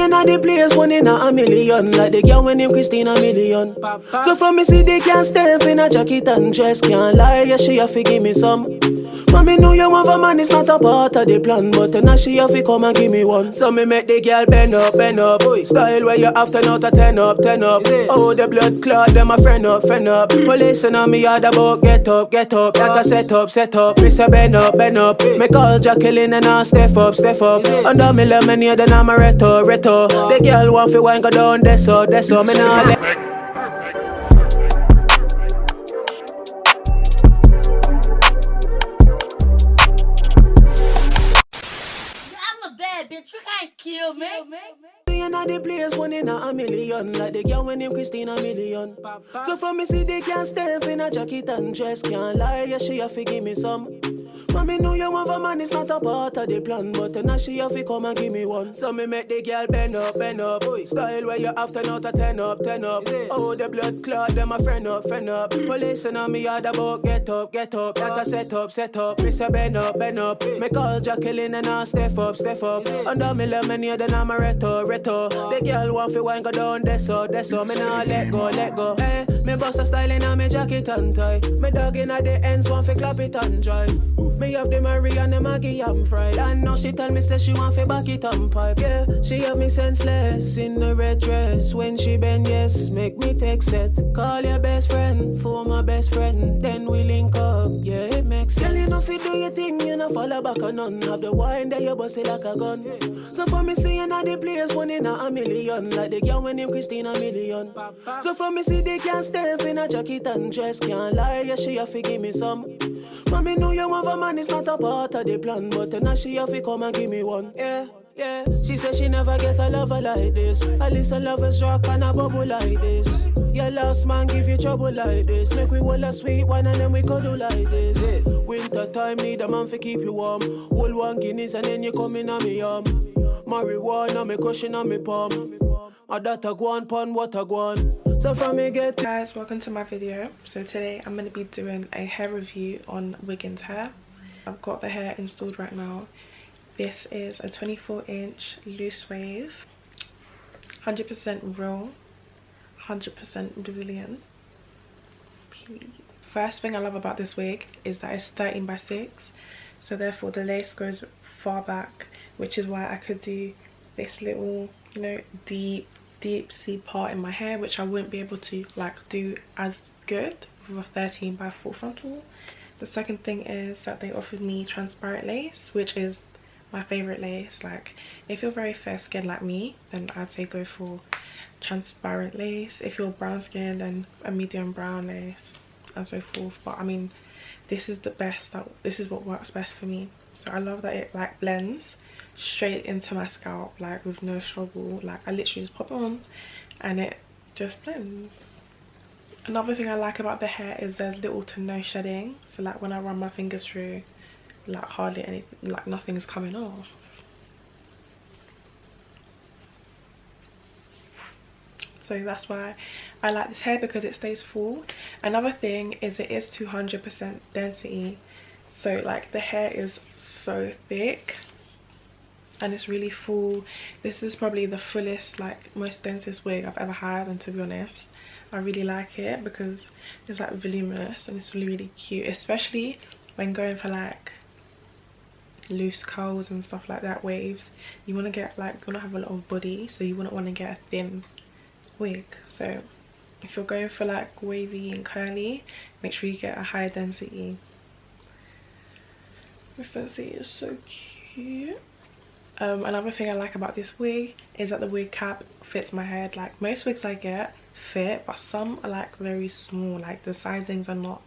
in the place, one in a million. Like the girl when named Christina Million. So for me see they can't stand in a jacket and dress. Can't lie, yeah she have to give me some. Mommy know you want a man, it's not a part of the plan. But now she have to come and give me one. So me make the girl bend up, bend up. Style where you have 10 out of 10 up, 10 up. Oh the blood clot, them a friend up, friend up. Police on me hard about get up, get up. Like a set up, set up. Me say bend up, bend up. Me call Jacqueline and I step up, step up. Under me lemon here, then I'm a reto, reto. The girl want fi wine go down, that's so, me nah let. Bitch, you can't kill me. In the place, one in a million. Like the girl when named Christina Million. So for me see they can't stand in a jacket and dress. Can't lie, yeah she have to give me some. Mommy know you want a man, it's not a part of the plan. But now she have to come and give me one. So me make the girl bend up, bend up. Style where you have 10 out of 10 up, 10 up. Oh the blood clot, them a friend up, friend up. Police on me hard about get up, get up. Like a set up, set up. Me say bend up, bend up. Me call Jacqueline and I step up, step up. Under me lemon here, then I'm a reto, reto. The girl want fi wine go down, that's so, me nah let go, let go. Hey, me bust a style in a me jacket and tie. Me dog in at the ends want fi clap it and drive. Me have the Marie and the Maggie I'm fried. And now she tell me say she want fi back it and pipe. Yeah, she have me senseless in the red dress. When she bend yes, make me take set. Call your best friend for my best friend. Then we link up, yeah it makes sense. Girl you know fi do your thing, you know follow back on none. Have the wine that you bust it like a gun. So for me see in the place, one in a million. Like the girl when named Christina Million. So for me see they can't stand in a jacket and dress. Can't lie, yeah she have to give me some. Mommy know you want a man, it's not a part of the plan. But now she have to come and give me one. Yeah, yeah. She said she never get a lover like this. At least a lover's rock and a bubble like this. Your last man give you trouble like this. Make we hold a sweet wine and then we cuddle like this. Winter time need a man to keep you warm. Hold one Guinness and then you come in on me arm. Marijuana me crushing on me palm. My daughter go on pon water go on. So for me get guys, welcome to my video. So today I'm going to be doing a hair review on Wiggins hair. I've got the hair installed right now. This is a 24-inch loose wave, 100% real, 100% Brazilian. First thing I love about this wig is that it's 13 by 6, so therefore the lace goes far back, which is why I could do this little, you know, deep C part in my hair, which I wouldn't be able to like do as good with a 13 by 4 frontal. The second thing is that they offered me transparent lace, which is my favorite lace. Like if you're very fair skinned like me, then I'd say go for transparent lace. If you're brown skinned, then a medium brown lace and so forth. But I mean, this is the best, this is what works best for me. So I love that it like blends straight into my scalp, like with no struggle. Like I literally just pop it on and it just blends. Another thing I like about the hair is there's little to no shedding. So like when I run my fingers through, like hardly anything, like nothing is coming off. So that's why I like this hair, because it stays full. Another thing is it is 200% density, so like the hair is so thick and it's really full. This is probably the fullest, like most densest wig I've ever had, and to be honest I really like it because it's like voluminous and it's really, really cute, especially when going for like loose curls and stuff like that, waves. You want to get like, you want to have a lot of body, so you wouldn't want to get a thin wig. So if you're going for like wavy and curly, make sure you get a higher density. This density is so cute. Another thing I like about this wig is that the wig cap fits my head. Like most wigs I get fit, but some are like very small, like the sizings are not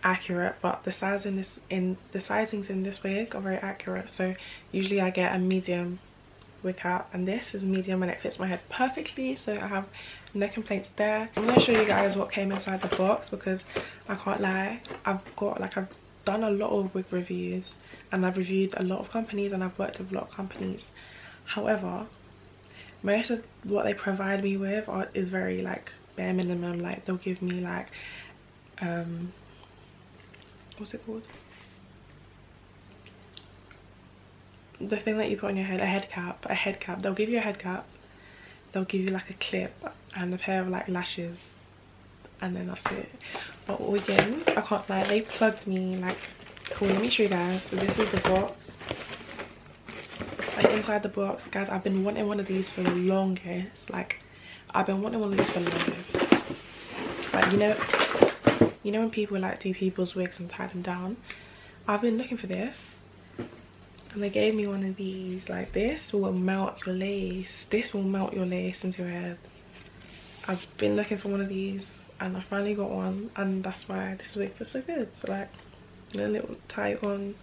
accurate, but the sizings in this wig are very accurate. So usually I get a medium wig cap, and this is medium and it fits my head perfectly, so I have no complaints there. I'm gonna show you guys what came inside the box, because I can't lie, I've done a lot of wig reviews and I've reviewed a lot of companies and I've worked with a lot of companies. However, most of what they provide me with is very like bare minimum. Like they'll give me like what's it called, the thing that you put on your head, a head cap. They'll give you a head cap, they'll give you like a clip and a pair of like lashes, and then that's it. But Wiggins, I can't lie, they plugged me like, cool, let me show you guys. So this is the box. Like inside the box, guys, I've been wanting one of these for the longest. Like I've been wanting one of these for the longest. Like you know when people like do people's wigs and tie them down, I've been looking for this, and they gave me one of these. Like this will melt your lace. This will melt your lace into your head. I've been looking for one of these and I finally got one, and that's why this wig feels so good. So like, you know, little tie it on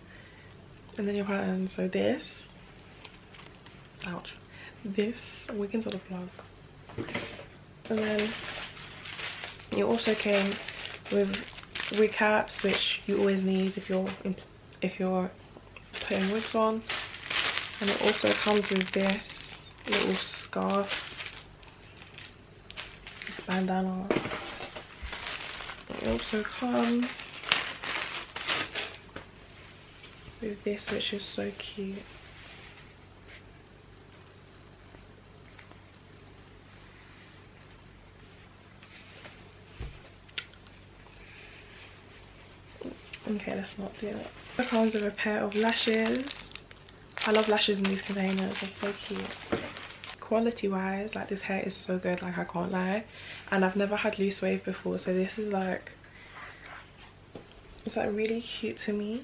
and then your pattern. So this, ouch, this Wiggins on the plug. And then it also came with wig caps, which you always need if you're putting wigs on. And it also comes with this little scarf, bandana. It also comes with this, which is so cute. Okay, let's not do that. It comes with a pair of lashes. I love lashes in these containers, they're so cute. Quality wise, like this hair is so good, like I can't lie. And I've never had loose wave before, so this is like, it's like really cute to me.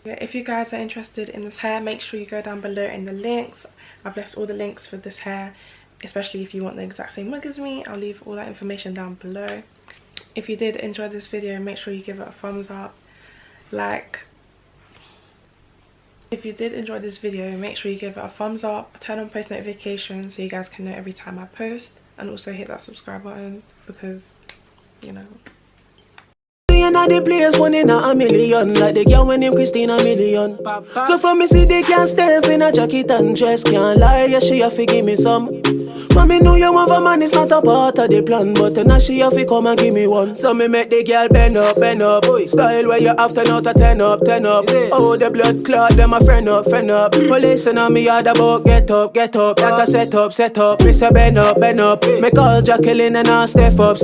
Yeah, if you guys are interested in this hair, make sure you go down below in the links. I've left all the links for this hair, especially if you want the exact same wig as me. I'll leave all that information down below. If you did enjoy this video, make sure you give it a thumbs up. If you did enjoy this video, make sure you give it a thumbs up, turn on post notifications so you guys can know every time I post, and also hit that subscribe button because, you know. In the place, one in a million, like the girl when named Christina Million. So for me see they can't stand in a jacket and dress, can't lie, yeah she have to give me some. Mommy know you want a man, it's not a part of the plan, but now she have to come and give me one. So me make the girl bend up, style where you have 10 out of 10 up. Oh the blood clot, them a friend up. Police on me yard about get up, that a set up. Me say bend up. Me call Jacqueline and I step up.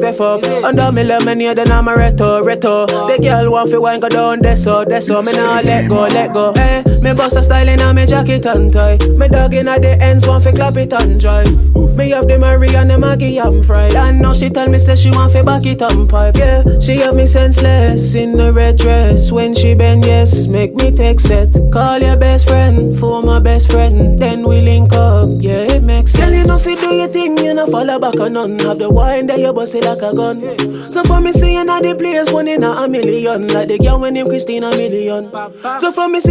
Under me lemon, then I'm a reto. The girl want fi wine go down, that's so. Me nah let go. Hey, me bust a style in a me jacket and tie. Me dog in at the ends want fi clap it and drive. Me have the Marie and the Maggie I'm fried. And now she tell me say she want fi back it and pipe. Yeah, she have me senseless in the red dress. When she bend, yes, make me take set. Call your best friend for my best friend, then we link up. Yeah, it makes sense. Girl, you know fi do your thing, you know follow back on none. Have the wine there, you bust it like a gun. So for me see you at the place, one in a million, like the girl when named Christina Million. So for me see